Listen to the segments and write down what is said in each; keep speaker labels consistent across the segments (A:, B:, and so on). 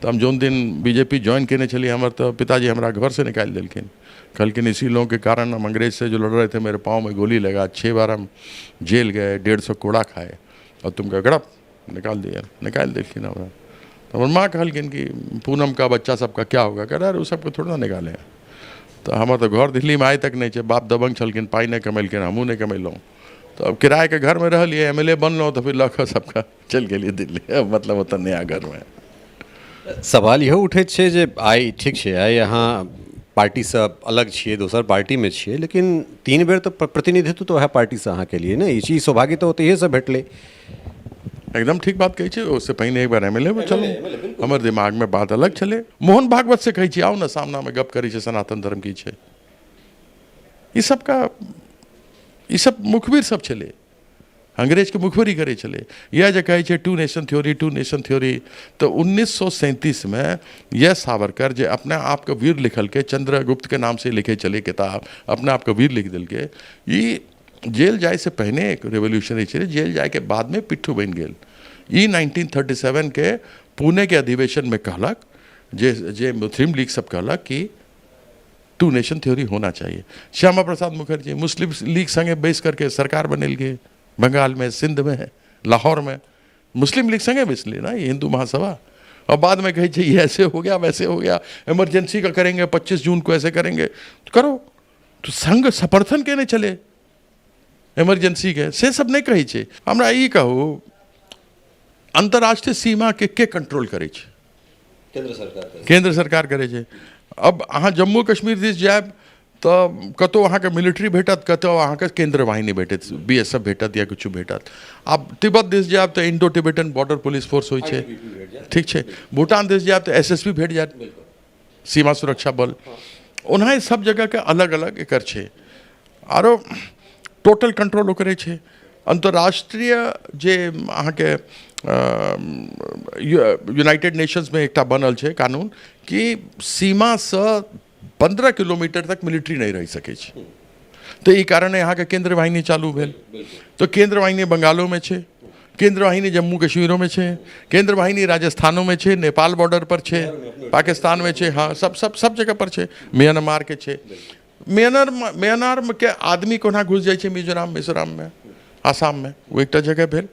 A: तो हम जोन दिन बीजेपी ज्वाइन केने चली हमारे तो पिताजी हमारा घर से निकाल दिलखिन, कहलखिन इसी लोगों के कारण हम अंग्रेज से जो लड़ रहे थे मेरे पाँव में गोली लगा, 6 बार हम जेल गए, 150 कोड़ा खाए और तुमका गड़प निकाल दिलखिन हमारा। तो हमारे माँ कहलखिन कि पूनम का बच्चा सबका क्या होगा, कह रहे वो सबको थोड़ा ना निकाले। तो हमारे तो घर दिल्ली में आए तक नहीं, बाप दबंग छलखिन, पाई नहीं कमेलखिन, हमू नहीं कमेलूँ। तो अब किराए के घर में रह लिए, MLA बन लो तो फिर लखो सबका चल गेलिए दिल्ली, मतलब ओतऽ नया घर में।
B: सवाल यह उठैत छै जे आइ ठीक छै, आइ अहाँ पार्टीसँ अलग छियै, दोसर पार्टीमे छियै, लेकिन 3 बेर तऽ प्रतिनिधित्व तो वएह पार्टीसँ अहाँ केलियै ने, ई चीज सौभाग्य तऽ ओतहिएसँ भेटलै।
A: एकदम ठीक बात कही छे। उससे पहले एक बार MLA में चलो, हमारे दिमाग में बात अलग चले। मोहन भागवत से कही आओ ना सामना में गप करी छे, सनातन धर्म की छे, ये सब मुखबिर सब चले, अंग्रेज के मुखबिरी करे चले। यह जो कहे छे 2 नेशन थ्योरी, तो 1937 में यह सावरकर जो अपने आप का वीर लिखल के, चंद्रगुप्त के नाम से लिखे चले किताब, अपने आप का वीर लिख दिल के, ये जेल जाए से पहले एक रेवोल्यूशनरी चले, जेल जाए के बाद में पिट्ठू बन गए। ये 1937 के पुणे के अधिवेशन में कहलक, जे मुस्लिम लीग सब कहलक कि 2 नेशन थ्योरी होना चाहिए। श्यामा प्रसाद मुखर्जी मुस्लिम लीग संगे बैस करके सरकार बनेल गए, बंगाल में, सिंध में, लाहौर में मुस्लिम लीग संगे बैस ली ना, ये हिंदू महासभा। और बाद में कही ये ऐसे हो गया, वैसे हो गया, इमरजेंसी का करेंगे, 25 जून को ऐसे करेंगे, तो करो। तो संघ समर्थन के नहीं चले इमरजेंसी के, से सब नहीं कही छे। हमरा ई कहू, अंतर्राष्ट्रीय सीमा के कंट्रोल करे छे? केंद्र सरकार करे छे। अब अहाँ जम्मू कश्मीर दिस जायब तो कतो अहाँ के मिलिट्री भेटत, कतो अहाँ के केंद्र वाहिनी भेटत, BSF भेटत या कुछ भेटत। अब तिब्बत दिस जायब तो Indo Tibetan border police force होइ छे, ठीक छे। भूटान दिस जायब तो SSB भेट जात, सीमा सुरक्षा बल। उन्हें सब जगह के अलग अलग एकर छे, आरो टोटल कंट्रोल करे छे। अंतर्राष्ट्रीय जे अहाँ के यूनाइटेड नेशंस में एक बनल छे कानून कि सीमा से 15 किलोमीटर तक मिलिट्री नहीं रह सके छे। तो ई कारण यहाँ के केंद्र वाहिनी चालू भेल। तो केंद्र वाहिनी बंगालों में छे, केंद्र वाहिनी जम्मू कश्मीरों में छे, केंद्र वाहिनी राजस्थानों में छे, नेपाल बॉर्डर पर छे, पाकिस्तान में छे, हाँ सब जगह पर छे, म्यांमार के छे। म्यांमार के आदमी कोना घुस जाए छे मिजोरम में, आसाम में, वो एक जगह भेल।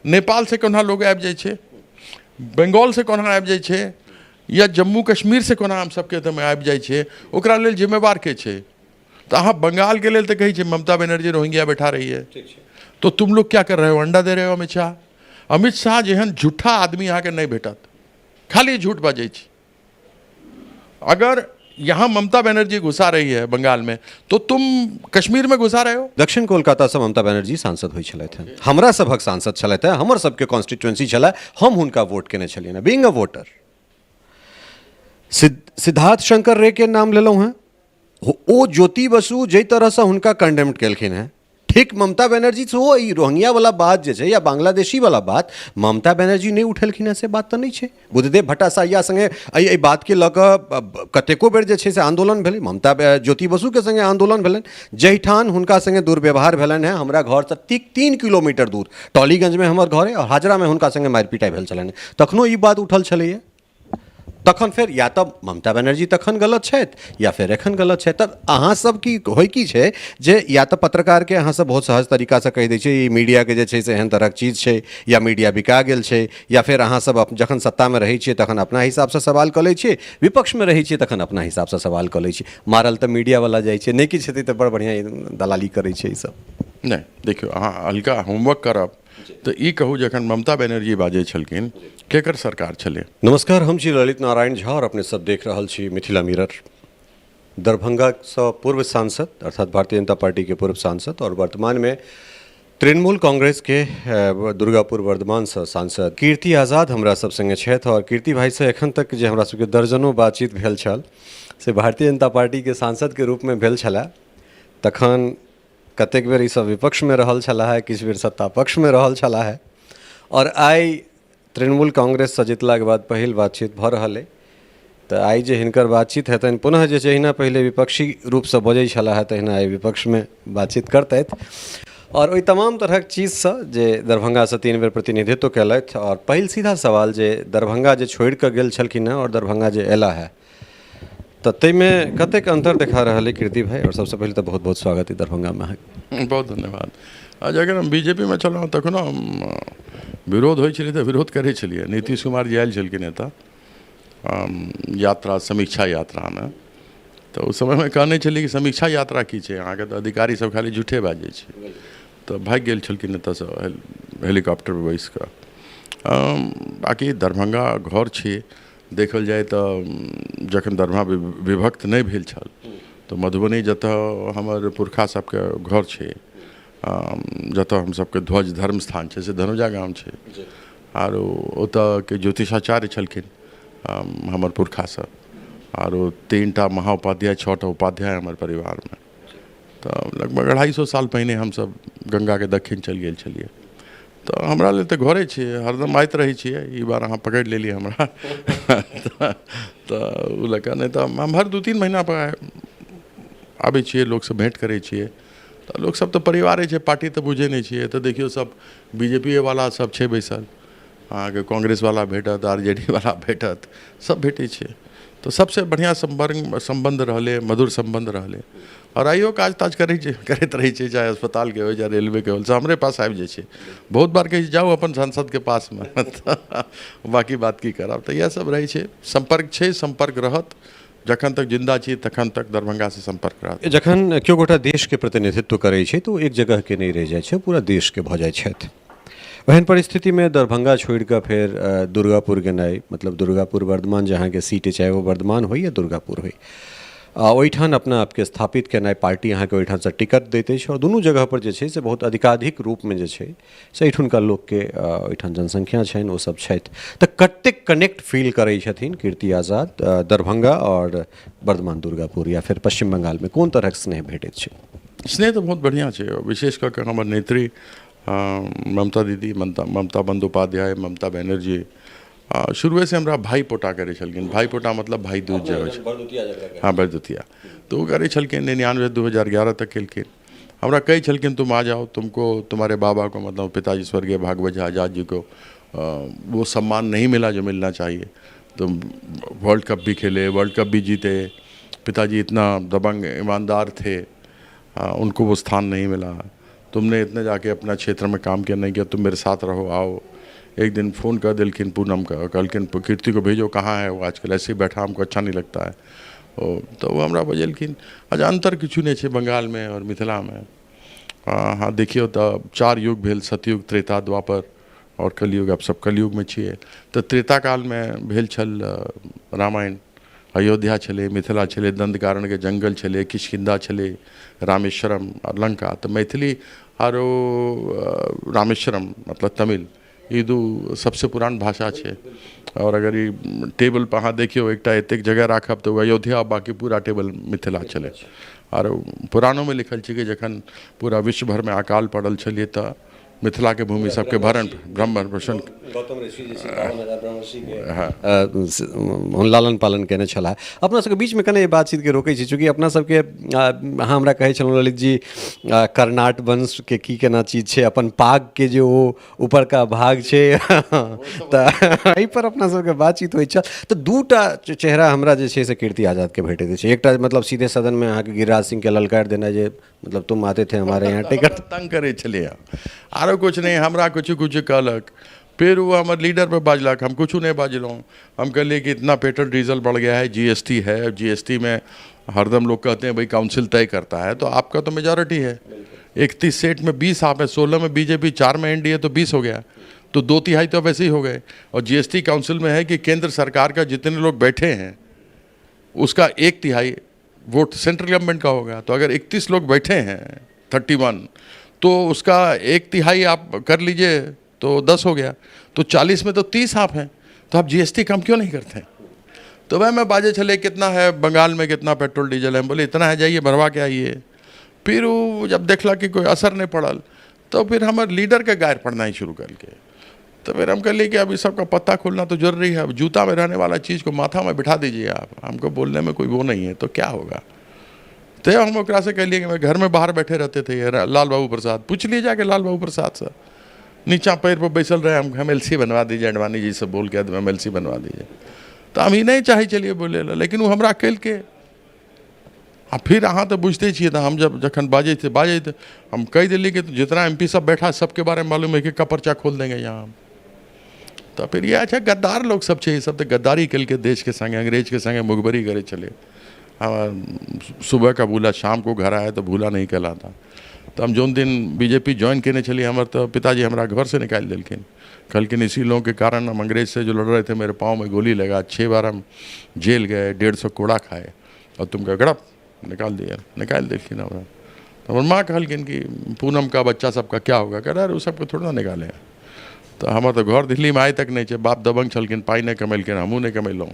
A: नेपाल से कोना लोग आबि जाए छे, बंगाल से कोना आबि जाए छे, या जम्मू कश्मीर से कोना हम सबके में आबि जाए छे, ओकरा लेल जिम्मेवार के छे? तो अहाँ बंगाल के लेल तो कही छे ममता बनर्जी रोहिंग्या बैठा रही है, तो तुम लोग क्या कर रहे हो, अंडा दे रहे हो अमित शाह? अमित शाह जेहन झूठा आदमी यहाँ के नहीं भेटत, खाली झूठ बाजे छे। अगर यहाँ ममता बनर्जी घुसा रही है बंगाल में, तो तुम कश्मीर में घुसा रहे हो।
B: दक्षिण कोलकाता से ममता बनर्जी सांसद हुई छलथि हैं, हमरा सभक सांसद छलथि हैं, हमर सबके कॉन्स्टिट्यूएंसी छलै, हम हुनका वोट केने छलियनि, being a voter. Siddharth Shankar रे के नाम लेलहुँ हैं, ओ ज्योति बसु जै तरह से हुनका कंडेम्ड केलखिन हैं, ठीक ममता बनर्जी से ओ रोहिंग्या वाला बात जे छै या बांग्लादेशी वाला बात ममता बनर्जी नहीं उठेलखिन हैं, से बात तो नहीं छै। बुद्धदेव भट्टाचार्य संगे एहि बात के लऽ कऽ कतेको बेर जे छै से आंदोलन भेलै, ममता ज्योति बसु के संगे आंदोलन भेलनि, जहिठान हुनका संगे दुर्व्यवहार भेलनि हैं। हमरा घर से 3 किलोमीटर दूर टॉलीगंज में हमर घर है, और हाजरा में हुनका संगे मारि पिटाई भेल छलनि, तखनो ई बात उठल छलैया। तखन फिर या तो ममता बनर्जी तखन गलत छथि या फिर एखन गलत छथि। तब अहाँ सब की होइ की छै जे या तो पत्रकार के अहाँ सब बहुत सहज तरीका से कहि दै छै ई मीडिया के जे छै से एहन तरहक चीज छै, या मीडिया बिका गेल छै, या फिर अहाँ सब जखन सत्ता में रहै छियै तखन अपना हिसाब से सवाल कऽ लै छियै, विपक्ष में रहै छियै तखन अपना हिसाब से सवाल कऽ लै छियै। मारल तऽ मीडिया वाला जाइ छै, नहि किछु हेतै तऽ बड़ बढ़िया दलाली करै छै ई सब।
A: नहीं देखियो, अहाँ हल्का होमवर्क करब तो ई कहू जखन ममता बनर्जी बाजे छलखिन, केकर सरकार छले?
B: नमस्कार, हम छी ललित नारायण झा और अपने सब देख रहल छी मिथिला मिरर। दरभंगा से पूर्व सांसद अर्थात भारतीय जनता पार्टी के पूर्व सांसद और वर्तमान में तृणमूल कांग्रेस के दुर्गापुर वर्धमान से सांसद कीर्ति आजाद हमरा सब संगे छथि। और कीर्ति भाई से एखन तक जे हमरा सबके दर्जनों बातचीत भेल छल से भारतीय जनता पार्टी के सांसद के रूप में भेल छला, तखन कतेक बेर ई सब विपक्ष में रहल छला है, किछु बेर सत्ता पक्ष में रहल छला है, और आइ तृणमूल कांग्रेस से जितला के बाद पहिल बातचीत भऽ रहल है। तो आइ जे हिनकर बातचीत हेतनि पुनः जे जहिना पहले विपक्षी रूप से बजै छला है तहिना आइ विपक्ष में बातचीत करतथि। और ओई तमाम तरहक चीज से जे दरभंगा से 3 बेर प्रतिनिधित्व केलथि और पहिल सीधा सवाल जे दरभंगा जे छोड़ि कऽ गेल छलखिन हँ और दरभंगा जे एला है तो ताहिमे कतेक अंतर देखा रहल है कीर्ति भाई। और सबसे पहले तो बहुत बहुत स्वागत है दरभंगा में अहाँके।
A: बहुत धन्यवाद। आज अगर हम बीजेपी में चलहुँ तखनो हम विरोध होइ छलै तऽ विरोध करै छलियै। नीतीश कुमार जी आयल छलखिन एतऽ यात्रा समीक्षा यात्रा में, तो उस समय में कहने छलियै कि समीक्षा यात्रा की छै, अहाँके तऽ अधिकारी सब खाली झूठे बाजै छै। तऽ भागि गेल छलखिन एतऽसँ हेलीकॉप्टर पर बैस कऽ। बाकी दरभंगा घर छै, देखल जाए तऽ जखन दरभंगा विभक्त नहि भेल छल तऽ मधुबनी जतऽ हमर पुरखा सबके घर छै, जतऽ हम सबके ध्वज धर्म स्थान छै से धनुजा गाम छै। आरो ओतऽ के ज्योतिषाचार्य छलखिन हमर पुरखा सब, आरो 3टा महाउपाध्याय 6टा उपाध्याय हमर परिवार में। तो लगभग 250 साल पहिने हमसब गंगा के दक्षिण चलि गेल छलियै। तो हमरा लेल तऽ घरे छै, हरदम आइत रहै छियै। ई बार अहाँ पकड़ि लेलियै हमरा तऽ ओ लऽ कऽ, नहि तऽ हम हर 2-3 महीना पर आबै छियै, लोकसँ भेँट करै छियै। तऽ लोक सब तऽ परिवारे छै, पार्टी तऽ बुझै नहि छियै। तऽ देखियौ सब बीजेपी वाला सब छै बैसल, अहाँके कांग्रेस वाला भेटत, आरजेडी वाला भेटत, सब भेटै छै। तो सबसे बढ़िया संबंध रहले, मधुर संबंध रहले। और आइयो काज ताज करैत रहै छै, चाहे अस्पताल के हो चाहे रेलवे के हो, से हमरे पास आबि जाइ छै। बहुत बार कहै छै जाओ अपन सांसद के पास में बाकी बात की करब। तऽ इएह सब रहै छै, संपर्क छै, संपर्क रहत। जखन तक जिंदा छी तखन तक दरभंगा से संपर्क रहत।
B: जखन केओ गोटा देश के प्रतिनिधित्व करै छै तो एक जगह के नहीं रह जाइ छै, पूरा देश के भऽ जाइ छथि। ओहन परिस्थिति में दरभंगा छोड़ कऽ फेर दुर्गापुर गेनाइ, मतलब दुर्गापुर वर्धमान जहाँ के सीट है, चाहे वो वर्धमान हो या दुर्गापुर हो, ओहिठाम अपना आपके स्थापित केनाइ, पार्टी अहाँके ओहिठाम से टिकट दैते छै और दुनू जगह पर जे छै से बहुत अधिकाधिक रूप में जे छै से एहिठुनका लोकके ओहिठाम जनसंख्या छनि, ओ सब छथि। तऽ कतेक कनेक्ट फील करै छथिन कीर्ति आजाद दरभंगा और वर्धमान दुर्गापुर या फिर पश्चिम बंगाल में, कोन तरहक स्नेह भेटैत छै?
A: स्नेह तो बहुत बढ़िया छै, विशेष कऽ के हमर नेत्री ममता दीदी, ममता बंदोपाध्याय, ममता बनर्जी शुरुए से हमरा भाई पोटा करे छलखिन। भाई पोटा मतलब भाई दूज जे होइ छै, हाँ बरदुतिया, तो वो करे छलखिन। 99-2011 तक केलखिन। हमरा कहै छलखिन तुम आ जाओ, तुमको तुम्हारे बाबा को, मतलब पिताजी स्वर्गीय भागवत आजाद जी को वो सम्मान नहीं मिला जो मिलना चाहिए। तुम वर्ल्ड कप भी खेले, वर्ल्ड कप भी जीते, पिताजी इतना दबंग ईमानदार थे, उनको वो स्थान नहीं मिला। तुमने इतने जाके अपना क्षेत्र में काम किया नहीं किया, तुम मेरे साथ रहो, आओ। एक दिन फ़ोन कर दिलखिन पूनम का, कहलखिन कीर्ति को भेजो, कहाँ है वो आजकल, ऐसे ही बैठा, हमको अच्छा नहीं लगता है। तो वो हमरा बजलखिन। आज अंतर किछु नहीं छै बंगाल में और मिथिला में। हाँ देखियो तो 4 युग भेल, सतयुग, त्रेता, द्वापर और कलयुग। अब सब कलयुग में छियै। तो त्रेता काल में भेल छल रामायण, अयोध्या छलै, मिथिला छलै, दंडकारण्य के जंगल छलै, किष्किंधा छलै, रामेश्वरम और लंका। तो मैथिली आरो रामेश्वरम मतलब तमिल, ई दू सबसे पुरान भाषा छै। और अगर ई टेबल पर अहाँ देखियो एकटा एतेक जगह राखब तो अयोध्या, बाकी पूरा टेबल मिथिला छलै। और पुराणों में लिखल छै कि जखन पूरा विश्व भर में अकाल पड़ल छलिए तऽ मिथिला के भूमि सबके भरण ब्रह्म प्रसन्न
B: गौतम ऋषि जे छै 52,000 ब्रह्मर्षि के लालन पालन केने छलाह। अपना सबके बीच में कने ये बातचीत के रोकै छी, चूँकि अपना सबके अहाँ हमरा कहै छलहुँ ललित जी कर्नाट वंश के की केना चीज छै, अपन पाग के जे ओ ऊपर का भाग छै तऽ एहि पर अपना सबके बातचीत होइ छल। तऽ दूटा चेहरा हमरा जे छै से कीर्ति आजाद के भेटैत छै। एकटा मतलब सीधे सदन में अहाँके गिरिराज सिंह के ललकार देना, जे मतलब तुम आते थे हमारे यहाँ टिकट
A: तंग करे छलिए, आरो कुछ नहीं, हमरा कुछ कहलक। फिर वो हमारे लीडर पे बाजलक, हम कुछ नहीं बाजलूँ। हम कहलिए कि इतना पेट्रोल डीजल बढ़ गया है, जीएसटी है, जीएसटी में हरदम लोग कहते हैं भाई काउंसिल तय करता है, तो आपका तो मेजॉरिटी है। 31 सीट में 20 आप है, 16 में बीजेपी, 4 में एनडीए, तो 20 हो गया। तो 2/3 तो वैसे ही हो गए। और जीएसटी काउंसिल में है कि केंद्र सरकार का जितने लोग बैठे हैं उसका 1/3 वोट सेंट्रल गवर्नमेंट का होगा। तो अगर 31 लोग बैठे हैं 31, तो उसका 1/3 आप कर लीजिए तो 10 हो गया। तो 40 में तो 30 आप हैं, तो आप जीएसटी कम क्यों नहीं करते हैं? तो वह मैं बाजे चले कितना है बंगाल में, कितना पेट्रोल डीजल है, बोले इतना है, जाइए भरवा के आइए। फिर वो जब देखला कि कोई असर नहीं पड़ल, तो फिर हमारे लीडर के गायर पढ़ना ही शुरू करके। तो फिर हम कहलिए कि अब इस सब का पत्ता खोलना तो जरूरी है। अब जूता में रहने वाला चीज़ को माथा में बिठा दीजिए आप, हमको बोलने में कोई वो नहीं है, तो क्या होगा। तो हम ओकरा से कहलिए कि मैं घर में बाहर बैठे रहते थे ये लाल बाबू प्रसाद, पूछ लिए जाके लाल बाबू प्रसाद से, नीचा पैर पर बैसल रहे, हम MLC बनवा दीजिए, अडवाणी जी से बोल के MLC बनवा दीजिए। तो हम ही नहीं चाहे चलिए बोले ला, लेकिन वो हमरा कल के आ फिर अहाँ तो बुझते छिए, तो हम जब जखन बाजे थे हम कह दिल्ली कि जितना MP सब बैठा सबके बारे में मालूम है कि का पर्चा खोल देंगे यहाँ। तो फिर ये अच्छा गद्दार लोग सब छे, सब तो गद्दारी कल के देश के संगे, अंग्रेज के संगे मुखबरी करे चले। सुबह का भूला शाम को घर आया तो भूला नहीं कहलाता। तो हम जोन दिन BJP ज्वाइन करने चलिए, हमारे तो पिताजी हमारा घर से निकाल दिलखिन, कहलखिन इसी लोगों के कारण हम अंग्रेज से जो लड़ रहे थे मेरे पाँव में गोली लगा, 6 बार हम जेल गए, 150 कोड़ा खाए, और तुमका गड़प निकाल दिलखिन हमारा। तो हमारे माँ कहलखिन कि पूनम का बच्चा सबका क्या होगा, कह रहा वो सबको थोड़ा ना निकाले। तो हमारे तो घर दिल्ली में आए तक नहीं, बाप दबंग छलखिन, पाई नहीं कमेलखिन, हमू नहीं कमेलूँ।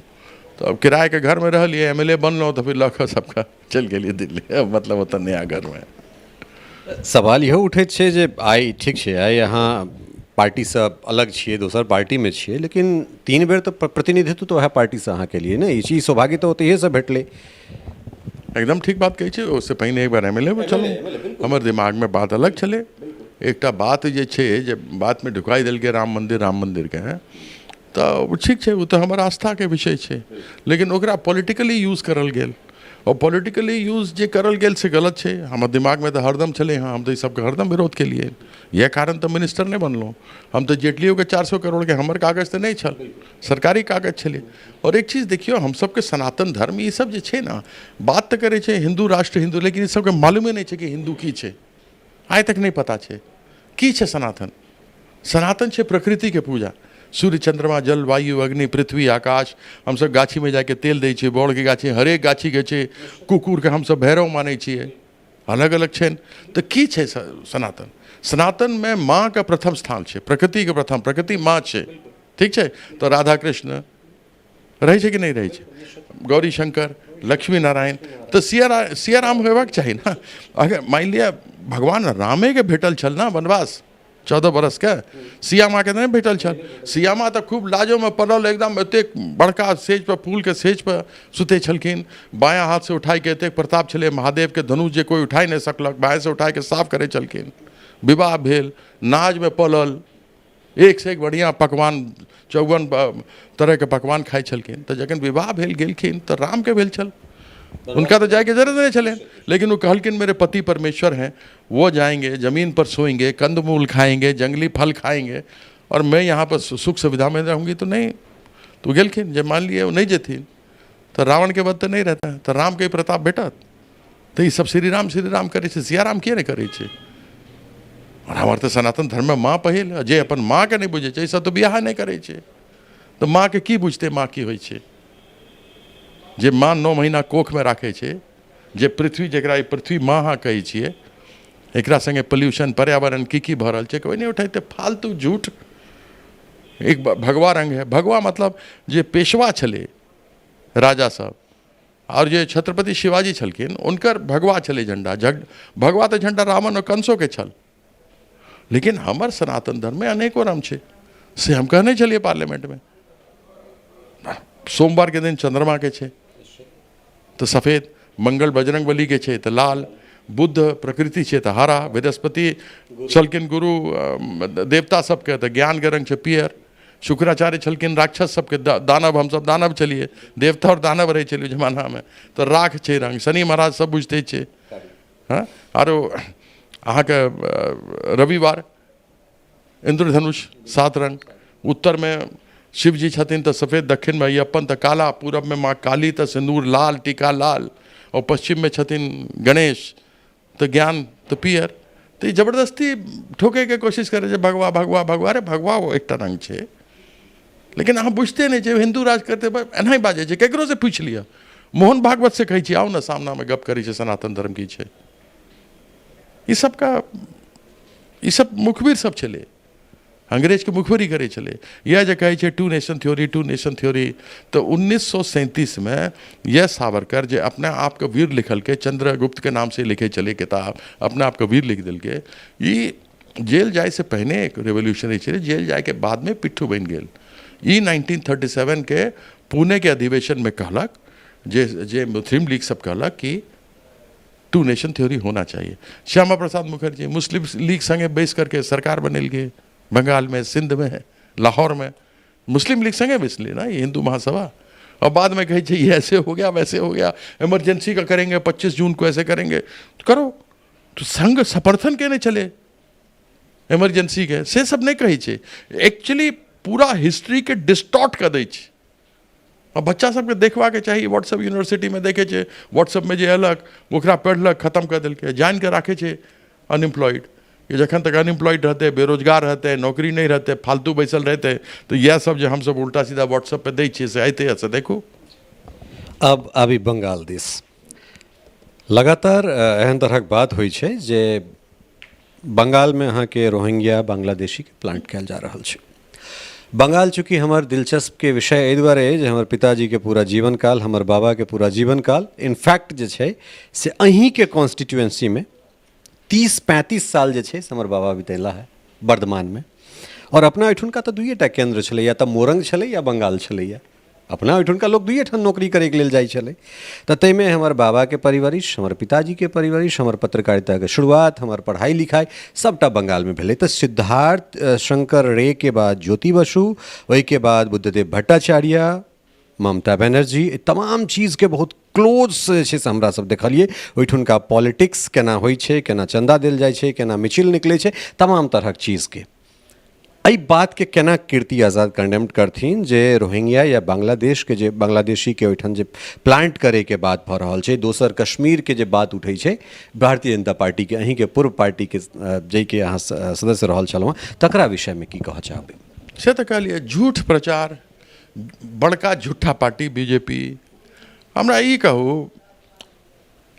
A: तो अब किराए के घर में रह लिए, MLA बनलो, तो फिर लख सबका चल गेलिए दिल्ली, मतलब होता नया घर में।
B: सवाल यह उठे छे जे आइ ठीक छे, आइ यहाँ पार्टी से अलग छिए, दोसर पार्टी में छिए, लेकिन 3 बेर तो प्रतिनिधित्व तो वह पार्टी से अहाँ के लिए ना, ई चीज सौभाग्य तो ओतहिए से भेटले।
A: एकदम ठीक बात कही छे। उससे पहले एक बार MLA में चलो, हमारे दिमाग में बात अलग चले। एकटा बात जे छे, जे बात में ढुकाई दिल के राम मंदिर के हैं, तो ठीक है, वो तो हमारा आस्था के विषय छे, लेकिन ओकरा पॉलिटिकली यूज करल गेल, और पॉलिटिकली यूज जे करल गेल से गलत छे। हमारे दिमाग में तो हरदम चले, हाँ हम तो इस सबके हरदम विरोध के लिए, यह कारण तो मिनिस्टर नहीं बनलो। हम तो जेटलियों के 400 करोड़ के हमारे कागज तो नहीं छल, सरकारी कागज छले। और एक चीज़ देखियो, हम सबके सनातन धर्म ये सब जे छे ना, बात तो करे छे हिंदू राष्ट्र हिंदू, लेकिन इस सबके मालूम ही नहीं छे कि हिंदू की छे, आए तक नहीं पता छे की छे सनातन। सनातन छे प्रकृति के पूजा, सूर्य चंद्रमा जल वायु अग्नि पृथ्वी आकाश। हम सब गाछी में जाके तेल दै छियै, बड़ के गाछी, हरेक गाछी के छे, कुकुर के हम सब भैरव मानै छियै, अलग अलग छे। तो की छे सनातन? सनातन में माँ का प्रथम स्थान छे, प्रकृति के प्रथम, प्रकृति माँ छे, ठीक छे। तो राधा कृष्ण रहे छे कि नहीं रहे छे, गौरी शंकर लक्ष्मी नारायण, तो सिया राम होबाक चाही ना। अगर मान लिया भगवान रामे के भेटल छल ना वनवास 14 बरस के, सिया माँ के नहीं भेटल छल। सिया माँ तो खूब लाजो में पड़ल, एकदम एतेक बड़का सेज पर, फूल के सेज पर सुते छलखिन, बायां हाथ से उठाई के एतेक प्रताप छले, महादेव के धनुष जे कोई उठाई नहीं सकलक, बाएं से उठाई के साफ करे छलखिन। विवाह भेल, नाज में पलल, एक से एक बढ़िया पकवान, 54 तरह के पकवान खाई छलखिन। तो जखन विवाह भेल गेलखिन तो राम के भेल छल, उनका तो जाए के जरूरत नहीं चले, लेकिन वो कहलकिन मेरे पति परमेश्वर हैं, वो जाएंगे जमीन पर सोएंगे, कंदमूल खाएंगे, जंगली फल खाएंगे, और मैं यहाँ पर सुख सुविधा में रहूँगी। तो नहीं, तो गेलखिन। जब मान लिए वो नहीं जेथिन तो रावण के वध तो नहीं रहता है, तो राम के प्रताप भेटत। तो ये सब श्री राम करे छे, सिया राम किए नहीं करे छे। और हमारे तो सनातन धर्म में माँ पहिल, जे अपन माँ के नहीं बुझे छे, सब तो बियाह नहीं करे छे। तो माँ के की बुझते, माँ की होइ छे? जे माँ 9 महीना कोख में राखे छे, जे पृथ्वी, जकरा पृथ्वी माँ हाँ कही छिए, एकरा संगे पोल्यूशन पर्यावरण की भरल छे, कोई नहीं उठाते, फालतू झूठ। एक भगवा रंग है, भगवा मतलब जे पेशवा छले राजा सब, और जे छत्रपति शिवाजी छलखिन, उनकर भगवा छले झंडा। भगवा तो झंडा रावण और कंसों के छल, लेकिन हमार सनातन धर्म में अनेकों रंग छे, से हम कहने चलिए पार्लियामेंट में। सोमवार के दिन चंद्रमा के छे तो सफेद, मंगल बजरंग बली के छे तो लाल, बुद्ध प्रकृति छे तो हरा, बृहस्पति छलकिन गुरु देवता सबके तो ज्ञान के रंग छे पियर, शुक्राचार्य छलकिन राक्षस सबके दानव, हम सब दानव चलिए, देवता और दानव रहे चलिए जमाना में, तो राख छे रंग। शनि महाराज सब बुझते छे। हाँ, और अहाँ के रविवार इंद्रधनुष 7 रंग, उत्तर में शिव जी छथिन तो सफ़ेद, दक्षिण में अय्यप्पन तो काला, पूरब में माँ काली तो सिंदूर लाल, टीका लाल, और पश्चिम में छथिन गणेश तो ज्ञान तो पियर। तो ये जबरदस्ती ठोके के कोशिश करे जे भगवा भगवा भगवा। अरे भगवा वो एक रंग छे, लेकिन अहाँ बुझते नहीं छे, हिंदू राज करते एना ही बाजे छे। केकरो से पूछ लिया, मोहन भागवत से कही छी, आओ ना सामना में गप करी छे सनातन धर्म की छे। ये सब मुखबिर सब चले, अंग्रेज के मुखबिरी करे चले। यह जो कहे छे 2 नेशन थ्योरी, तो 1937 में यह सावरकर जो अपने आप का वीर लिखल के, चंद्रगुप्त के नाम से लिखे चले किताब, अपने आप का वीर लिख दिल के, ये जेल जाए से पहले एक रेवोल्यूशनरी चले, जेल जाए के बाद में पिट्ठू बन गेल। ये 1937 के पुणे के अधिवेशन में कहलक, जे मुस्लिम लीग सब कहलक कि टू नेशन थ्योरी होना चाहिए। श्यामा प्रसाद मुखर्जी मुस्लिम लीग संगे बेस करके सरकार बनेल गए बंगाल में, सिंध में, लाहौर में मुस्लिम लीग संगे बेस ली ना ये हिंदू महासभा, और बाद में कहे ये ऐसे हो गया वैसे हो गया, इमरजेंसी का करेंगे 25 जून को ऐसे करेंगे, तो करो, तो संघ समर्थन के नहीं चले इमरजेंसी के से सब नहीं कही छे, एक्चुअली पूरा हिस्ट्री के डिस्टॉर्ट कर दै छे। अब बच्चा सबके देखवा के चाहिए, व्हाट्सएप यूनिवर्सिटी में देखे छे, व्हाट्सएप में जे अलग ओकरा पढ़लक खत्म कर दिलके, जान के राखे छे अनएम्प्लॉयड, कि जखन तक अनएम्प्लॉयड रहते, बेरोजगार रहते, नौकरी नहीं रहते, फालतू बैसल रहते, तो यह सब जो हम सब उल्टा सीधा व्हाट्सएप पे दै छियै से अयते से देखू।
B: अब अभी बंगाल देश लगातार एहन तरहक बात होइ छै जे बंगाल में अहाँ के रोहिंग्या बांग्लादेशी के प्लांट कयल जा रहल छै। बंगाल चूँकि हमर दिलचस्प के विषय एहि दुआरे जे हमर पिताजी के पूरा जीवन काल, हमर बाबा के पूरा जीवन काल, इनफैक्ट जे छै से अहीं के कॉन्स्टिट्यूएंसी में 30-35 साल जे छै से हमर बाबा बितेला है वर्धमान में। और अपना ओहिठुनका तऽ दुइए टा केंद्र छलै, या तऽ मोरंग छलै या बंगाल छलैया। अपना ओहिठुनका लोक दुइए ठाम नौकरी करैके लेल जाइ छलै, तऽ ताहिमे हमर बाबाके परवरिश, हमर पिताजीके परवरिश, हमर पत्रकारिताके शुरुआत, हमर पढ़ाई लिखाई सबटा बंगालमे भेलै। तऽ सिद्धार्थ शंकर रे के बाद ज्योति बसु, ओहिके बाद बुद्धदेव भट्टाचार्य, ममता बनर्जी, तमाम चीज़के बहुत क्लोज जे छै से हमरा सब देखलिए। ओहिठुनका पॉलिटिक्स केना होइ छै, केना चंदा देल जाइ छै, केना मिचिल निकलै छै, तमाम तरहक चीज़के। एहि बात के केना कीर्ति आज़ाद कंडेम्ड करथिन जे रोहिंग्या या बांग्लादेश के जे बांग्लादेशी के ओहिठाम जे प्लांट करे के बात भऽ रहल छै, दोसर कश्मीर के जे बात उठै छै, भारतीय जनता पार्टी के, अहीं के पूर्व पार्टी के जाहि के अहाँ सदस्य रहल छलहुँ, तकरा विषय में की कहऽ चाहबै?
A: से तऽ कहलिए झूठ प्रचार, बड़का झूठा पार्टी बीजेपी। हमरा ई कहू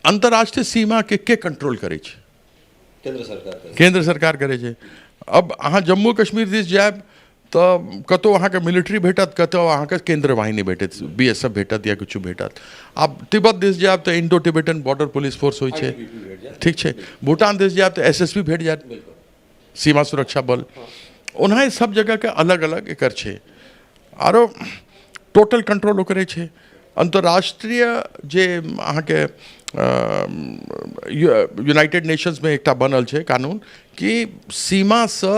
A: अंतर्राष्ट्रीय सीमा के कंट्रोल करे छै? केंद्र सरकार करे छै। अब अहाँ जम्मू कश्मीर दिस जायब तऽ कतौ अहाँके मिलिट्री भेटत, कतौ अहाँके केंद्र वाहिनी भेटत, BSF भेटत या किछु भेटत। आब तिब्बत दिस जायब तऽ Indo Tibetan border police force होइ छै, ठीक छै। भूटान दिस जायब तऽ SSB भेट जायत, सीमा सुरक्षा बल। ओनाहि सब जगह के अलग अलग एकर छै, आरो टोटल कंट्रोल ओकरे छै। अंतर्राष्ट्रीय जे अहाँके यूनाइटेड नेशंस में एकटा बनल छै कानून कि सीमा से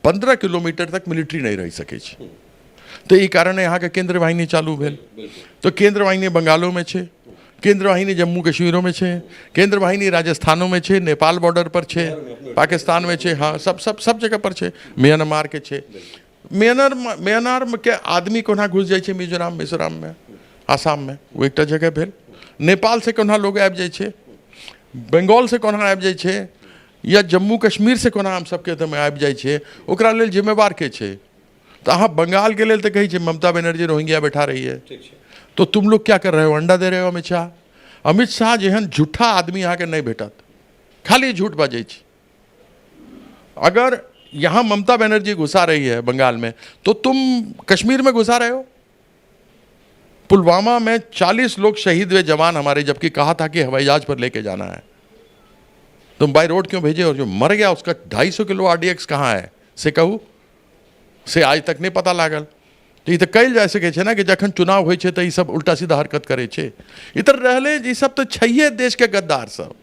A: 15 किलोमीटर तक मिलिट्री नहीं रह सकै छै, तो ई कारणे अहाँके केंद्र वाहिनी चालू भेल। तो केंद्र वाहिनी बंगालो में छै, केंद्र वाहिनी जम्मू कश्मीरों में छै, केंद्र वाहिनी राजस्थानों में छै, नेपाल बॉर्डर पर छै, पाकिस्तान में छै, हाँ सब जगह पर छै, म्यांमार के छै। म्यांमार के आदमी कोना घुस जाइ छै मिजोरम में, आसाम में, वो एकटा जगह भेल। नेपाल से कोना लोग आबि जाइ छै, बंगाल से कोना आबि जाइ छै, या जम्मू कश्मीर से कोना हम सबके तऽ आबि जाइ छै, ओकरा लेल जिम्मेवार के छै? तो अहाँ बंगाल के लेल तऽ कहै छै ममता बनर्जी रोहिंग्या बैठा रही है, तो तुम लोग क्या कर रहे हो? अंडा दे रहे हो अमित शाह? अमित शाह जेहन झूठा आदमी यहाँ के नहीं भेटत, खाली झूठ बाजै छै। अगर यहाँ ममता बनर्जी घुसा रही है बंगाल में, तो तुम कश्मीर में घुसा रहे हो। पुलवामा में 40 लोग शहीद हुए जवान हमारे, जबकि कहा था कि हवाई जहाज पर लेके जाना है, तुम बाय रोड क्यों भेजे? और जो मर गया उसका 250 किलो RDX कहाँ है से कहू, से आज तक नहीं पता लागल। तो ये तो कल जा सके छै ना कि जखन चुनाव होइ छै तो ये सब उल्टा सीधा हरकत करे छै। इधर रहले ये सब तो छैहे देश के गद्दार सब।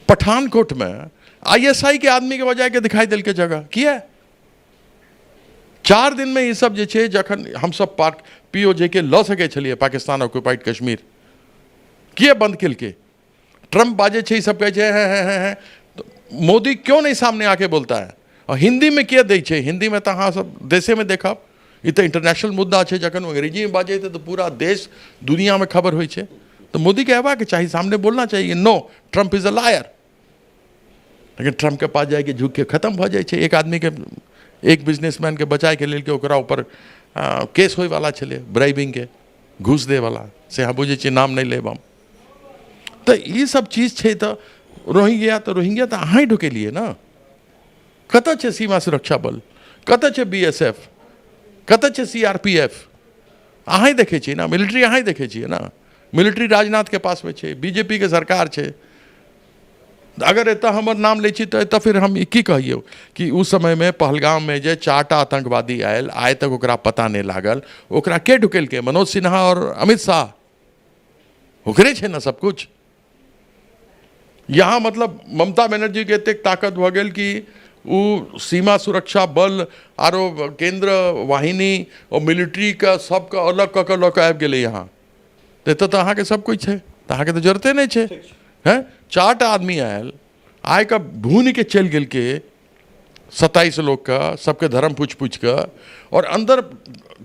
A: पठानकोट में ISI के आदमी के बजाय के दिखाई दिल के जगह किया 4 दिन में ये सब जे छै, जखन हम सब पार्क POJ के लऽ सके छलिए पाकिस्तान ऑक्युपाइड कश्मीर, किए बंद किल के? ट्रम्प बाजे छै, सब कहे छै है, तो मोदी क्यों नहीं सामने आके बोलता है? और हिंदी में किए दै छै? हिंदी में तो हाँ सब देशे में देखब, ये तो इंटरनेशनल मुद्दा छै। जखन अंग्रेजी में बाजे तो पूरा देश दुनिया में खबर होइ छै, तो मोदी के कहबा के चाहिए, सामने बोलना चाहिए, no Trump is a liar. लेकिन ट्रम्प के पास जाके झुक के खत्म भ जाए छै। एक आदमी के, एक बिजनेसमैन के बचाए के लेल के ओकरा ऊपर केस होय वाला छले, ब्राइबिंग के, घूस दे वाला से, हाँ बुझे छी नाम नहीं लेब हम। तो ये सब चीज छै। तो रोहिंग्या तो अहाँ ढुकेलिए ना। कतऽ छै सीमा सुरक्षा बल? कतऽ छै BSF? कतऽ छै CRPF? अहाँ देखे छी ना, मिलिट्री अहाँ देखे छिए ना। मिलिट्री राजनाथ के पास में छै, BJP के सरकार छै। अगर एतऽ हमर नाम लै छी तो एतऽ फिर हम की कहियो कि उस समय में पहलगाम में जे 4टा आतंकवादी आयल, आइ तक ओकरा पता नहीं लागल, ओकरा के ढुकेलकै? मनोज सिन्हा और अमित शाह। ओकरे छे ना सब कुछ। यहाँ मतलब ममता बनर्जी के एतेक ताकत भ गेल कि उ सीमा सुरक्षा बल आरो केंद्र वाहिनी और मिलिट्री का सबका अलग कऽ के लऽ के आबि गेलै यहाँ। तो अहाँके सब कुछ छै, तो अहाँके तो जरूरते नहीं छै हैं। 4 आदमी आयल, आय का भून के चल गेल के 27 लोग का, सबके धर्म पूछ का, और अंदर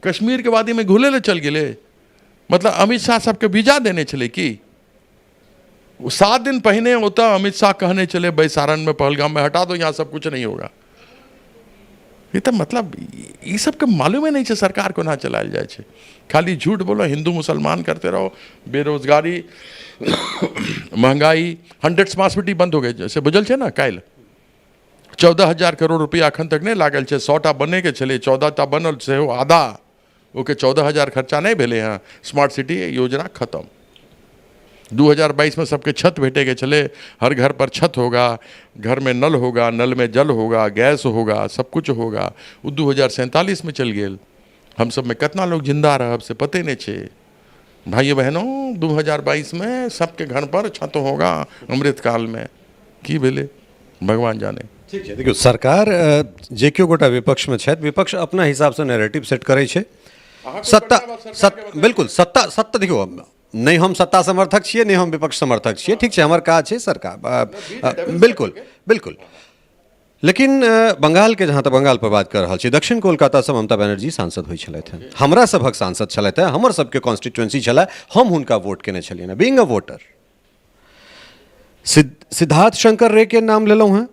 A: कश्मीर के वादी में घुले ले चल गेले। मतलब अमित शाह सबके वीजा देने चले कि 7 दिन पहले होता अमित शाह कहने चले बैसारन में पहलगाम में हटा दो, यहाँ सब कुछ नहीं होगा। ये तो मतलब ये सब के मालूम ही नहीं है सरकार को ना चलायल जाए छे। खाली झूठ बोलो, हिंदू मुसलमान करते रहो, बेरोजगारी महंगाई 100 स्मार्ट सिटी बंद हो गए जैसे बुझल छे ना। काल 14,000 करोड़ रुपया अखन तक नहीं लागल छे। 100टा बने के चले, 14टा बनल से आधा ओके 14,000 खर्चा नहीं भेले हैं। स्मार्ट सिटी योजना खत्म। 2022 में सबके छत भेटे के चले, हर घर पर छत होगा, घर में नल होगा, नल में जल होगा, गैस होगा, सब कुछ होगा। वो 2047 में चल गेल। हम सब में कितना लोग जिंदा रह से पते नहीं छे। भाई बहनों 2022 में सबके घर पर छत होगा अमृत काल में। की भेले भगवान जाने।
B: ठीक है, देखियो सरकार जे क्यों गोटा विपक्ष में छथि, विपक्ष अपना हिसाब से नैरेटिव सेट करे छे। बिल्कुल सत्ता देखियो, नहीं हम सत्ता समर्थक छिए, नहीं हम विपक्ष समर्थक छिए। ठीक है, हमार काज छै सरकार, बिल्कुल बिल्कुल। लेकिन बंगाल के जहाँ तक बंगाल पर बात कर रहा छी, दक्षिण कोलकाता से ममता बनर्जी सांसद हुई छलथि हैं, हमरा सभक सांसद छलथि हैं, हमर सबके कॉन्स्टिट्यूएंसी छलै, हम हुनका वोट केने छलियनि हैं being a voter. Siddharth Shankar रे के नाम लेलहुँ हैं,